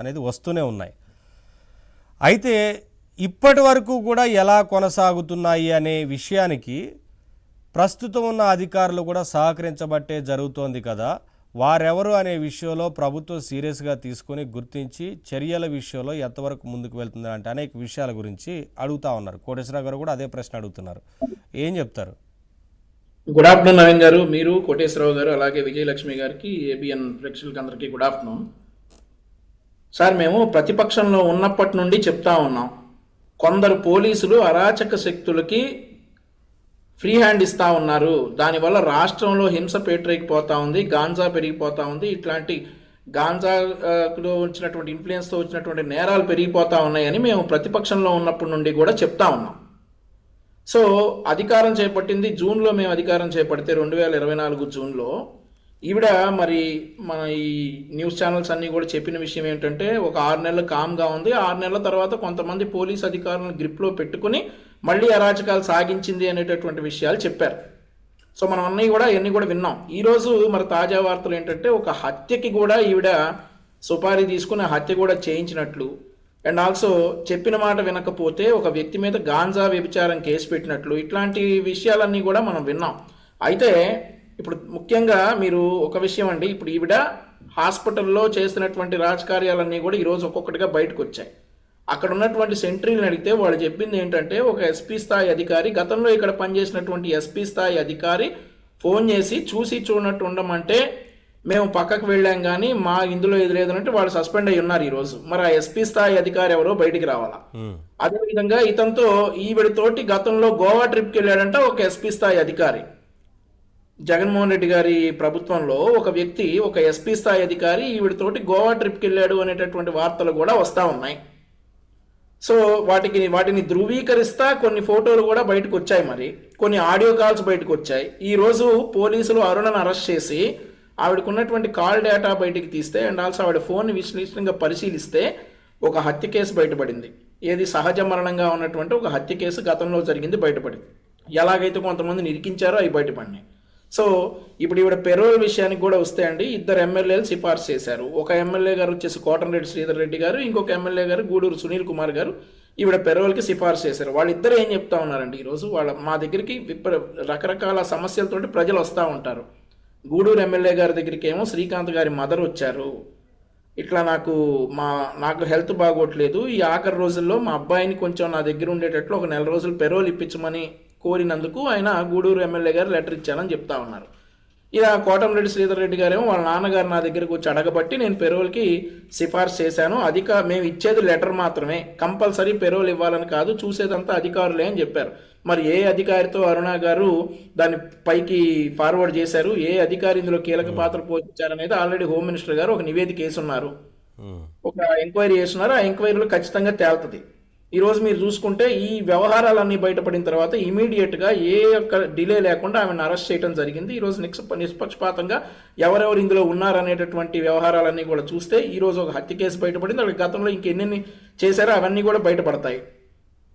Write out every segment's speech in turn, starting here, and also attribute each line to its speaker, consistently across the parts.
Speaker 1: అనేది వస్తూనే ఉన్నాయి. అయితే ఇప్పటి వరకు కూడా ఎలా కొనసాగుతున్నాయి అనే విషయానికి ప్రస్తుతం ఉన్న అధికారులు కూడా సహకరించబట్టే జరుగుతోంది కదా. వారెవరు అనే విషయంలో ప్రభుత్వం సీరియస్గా తీసుకొని గుర్తించి చర్యల విషయంలో ఎంతవరకు ముందుకు వెళ్తుంది అంటే అనేక విషయాల గురించి అడుగుతా ఉన్నారు. కోటేశ్వరరావు గారు కూడా అదే ప్రశ్న అడుగుతున్నారు. ఏం చెప్తారు?
Speaker 2: గుడ్ ఆఫ్టర్నూన్ నవీన్ గారు, మీరు కోటేశ్వరరావు గారు అలాగే విజయలక్ష్మి గారికి, ఏబిఎన్ ప్రేక్షకులకి అందరికీ గుడ్ ఆఫ్టర్నూన్. సార్, మేము ప్రతిపక్షంలో ఉన్నప్పటి నుండి చెప్తా ఉన్నాం, కొందరు పోలీసులు అరాచక శక్తులకి ఫ్రీ హ్యాండ్ ఇస్తూ ఉన్నారు. దానివల్ల రాష్ట్రంలో హింస పేటరేగిపోతూ ఉంది, గాంజా పెరిగిపోతూ ఉంది, ఇట్లాంటి గాంజాలో వచ్చినటువంటి ఇన్ఫ్లుయెన్స్తో వచ్చినటువంటి నేరాలు పెరిగిపోతూ ఉన్నాయని మేము ప్రతిపక్షంలో ఉన్నప్పటి నుండి కూడా చెప్తా ఉన్నాం. సో అధికారం చేపట్టింది జూన్లో, మేము అధికారం చేపడితే 2024 జూన్లో. ఈవిడ మరి మన ఈ న్యూస్ ఛానల్స్ అన్నీ కూడా చెప్పిన విషయం ఏంటంటే, ఒక 6 నెలలు కామ్గా ఉంది, 6 నెలల తర్వాత కొంతమంది పోలీస్ అధికారులను గ్రిప్లో పెట్టుకుని మళ్ళీ అరాచకాలు సాగించింది అనేటటువంటి విషయాలు చెప్పారు. సో మనం అన్నీ కూడా విన్నాం. ఈరోజు మరి తాజా వార్తలు ఏంటంటే, ఒక హత్యకి కూడా ఈవిడ సుపారీ తీసుకుని హత్య కూడా చేయించినట్లు, అండ్ ఆల్సో చెప్పిన మాట వినకపోతే ఒక వ్యక్తి మీద గాంజా వ్యభిచారం కేసు పెట్టినట్లు, ఇట్లాంటి విషయాలన్నీ కూడా మనం విన్నాం. అయితే ఇప్పుడు ముఖ్యంగా మీరు ఒక విషయం అండి, ఇప్పుడు ఈవిడ హాస్పిటల్లో చేసినటువంటి రాజకార్యాలన్నీ కూడా ఈరోజు ఒక్కొక్కటిగా బయటకు వచ్చాయి. అక్కడ ఉన్నటువంటి సెంట్రీలను అడిగితే వాళ్ళు చెప్పింది ఏంటంటే, ఒక ఎస్పీ స్థాయి అధికారి, గతంలో ఇక్కడ పనిచేసినటువంటి ఎస్పీ స్థాయి అధికారి ఫోన్ చేసి చూసి చూడనట్టు ఉండమంటే మేము పక్కకు వెళ్ళాం కానీ మా ఇందులో ఎదురేదనంటే వాళ్ళు సస్పెండ్ అయ్యి ఉన్నారు ఈరోజు. మరి ఆ ఎస్పీ స్థాయి అధికారి ఎవరో బయటికి రావాలా. అదేవిధంగా ఇతనితో ఈవిడతోటి గతంలో గోవా ట్రిప్కి వెళ్ళాడంట ఒక ఎస్పీ స్థాయి అధికారి. జగన్మోహన్ రెడ్డి గారి ప్రభుత్వంలో ఒక వ్యక్తి, ఒక ఎస్పీ స్థాయి అధికారి ఈవిడతోటి గోవా ట్రిప్కి వెళ్ళాడు అనేటటువంటి వార్తలు కూడా వస్తూ ఉన్నాయి. సో వాటిని ధృవీకరిస్తా కొన్ని ఫోటోలు కూడా బయటకు వచ్చాయి, మరి కొన్ని ఆడియో కాల్స్ బయటకు వచ్చాయి. ఈరోజు పోలీసులు అరుణను అరెస్ట్ చేసి ఆవిడకున్నటువంటి కాల్ డేటా బయటికి తీస్తే, అండ్ ఆల్సో ఆవిడ ఫోన్ విశ్లేషణగా పరిశీలిస్తే ఒక హత్య కేసు బయటపడింది. ఏది సహజ మరణంగా ఉన్నటువంటి ఒక హత్య కేసు గతంలో జరిగింది బయటపడింది. ఎలాగైతే కొంతమందిని ఇరికించారో అవి బయటపడినాయి. సో ఇప్పుడు ఈవిడ పెరోల్ విషయానికి కూడా వస్తే అండి, 2 ఎమ్మెల్యేలు సిఫార్సు చేశారు. ఒక ఎమ్మెల్యే గారు వచ్చేసి కోటంరెడ్డి శ్రీధర్ రెడ్డి గారు, ఇంకొక ఎమ్మెల్యే గారు గూడూరు సునీల్ కుమార్ గారు ఈవిడ పెరోల్కి సిఫార్సు చేశారు. వాళ్ళిద్దరు ఏం చెప్తా ఉన్నారండి, ఈరోజు మా దగ్గరికి రకరకాల సమస్యలతోటి ప్రజలు వస్తూ ఉంటారు. గూడూరు ఎమ్మెల్యే గారి దగ్గరికి ఏమో శ్రీకాంత్ గారి మదర్ వచ్చారు, ఇట్లా నాకు హెల్త్ బాగోట్లేదు, ఈ ఆఖరి రోజుల్లో మా అబ్బాయిని కొంచెం నా దగ్గర ఉండేటట్లు ఒక 4 రోజులు పెరోల్ ఇప్పించమని కోరినందుకు ఆయన గూడూరు ఎమ్మెల్యే గారు లెటర్ ఇచ్చానని చెప్తా ఉన్నారు. ఇలా కోటంరెడ్డి శ్రీధర్ రెడ్డి గారేమో వాళ్ళ నాన్నగారు నా దగ్గరకు వచ్చి అడగబట్టి నేను పెరోల్కి సిఫార్సు చేశాను, మేము ఇచ్చేది లెటర్ మాత్రమే, కంపల్సరీ పెరోల్ ఇవ్వాలని కాదు, చూసేదంతా అధికారులే అని చెప్పారు. మరి ఏ అధికారితో అరుణ గారు దాన్ని పైకి ఫార్వర్డ్ చేశారు, ఏ అధికారి ఇందులో కీలక పాత్ర పోషించారనేది ఆల్రెడీ హోమ్ మినిస్టర్ గారు ఒక నివేదిక వేసున్నారు, ఒక ఎంక్వైరీ చేస్తున్నారు. ఆ ఎంక్వైరీలో ఖచ్చితంగా తేలుతుంది. ఈరోజు మీరు చూసుకుంటే ఈ వ్యవహారాలన్నీ బయటపడిన తర్వాత ఇమీడియట్గా ఏ ఒక్క డిలే లేకుండా ఆమెను అరెస్ట్ చేయడం జరిగింది. ఈరోజు నిష్పక్షపాతంగా ఎవరెవరు ఇందులో ఉన్నారనేటటువంటి వ్యవహారాలన్నీ కూడా చూస్తే ఈరోజు ఒక హత్య కేసు బయటపడింది. వాళ్ళకి గతంలో ఇంకెన్ని చేశారో అవన్నీ కూడా బయటపడతాయి.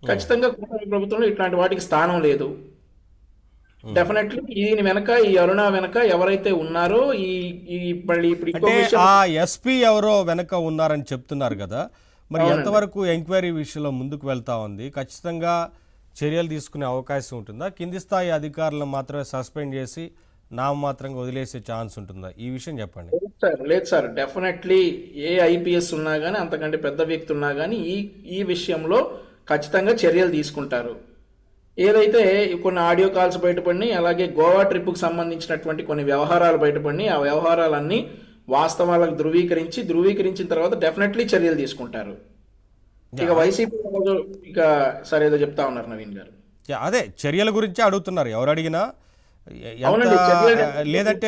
Speaker 2: ఖచ్చితంగా ప్రభుత్వంలో ఇట్లాంటి వాటికి స్థానం లేదు. డెఫినెట్లీ దీని వెనక, ఈ అరుణ వెనక ఎవరైతే ఉన్నారో ఇప్పుడు
Speaker 1: ఆ ఎస్పీ ఎవరో వెనక ఉన్నారని చెప్తున్నారు కదా, మరి ఎంతవరకు ఎంక్వైరీ విషయంలో ముందుకు వెళ్తా ఉంది? ఖచ్చితంగా చర్యలు తీసుకునే అవకాశం ఉంటుందా? కింది స్థాయి అధికారులను మాత్రమే సస్పెండ్ చేసి నామమాత్రంగా వదిలేసే ఛాన్స్ ఉంటుందా? ఈ విషయం చెప్పండి.
Speaker 2: లేదు సార్, డెఫినెట్లీ ఏ ఐపీఎస్ ఉన్నా కానీ, అంతకంటే పెద్ద వ్యక్తి ఉన్నా కానీ ఈ విషయంలో ఖచ్చితంగా చర్యలు తీసుకుంటారు. ఏదైతే కొన్ని ఆడియో కాల్స్ బయటపడినాయి, అలాగే గోవా ట్రిప్కు సంబంధించినటువంటి కొన్ని వ్యవహారాలు బయటపడినాయి, ఆ వ్యవహారాలన్నీ వాస్తవాలకు ధృవీకరించిన తర్వాత డెఫినెట్లీ చర్యలు తీసుకుంటారు. ఇక వైసీపీ ఇక సరే ఏదో చెప్తా ఉన్నారు నవీన్ గారు.
Speaker 1: అదే చర్యల గురించి అడుగుతున్నారు ఎవరు అడిగినా, లేదంటే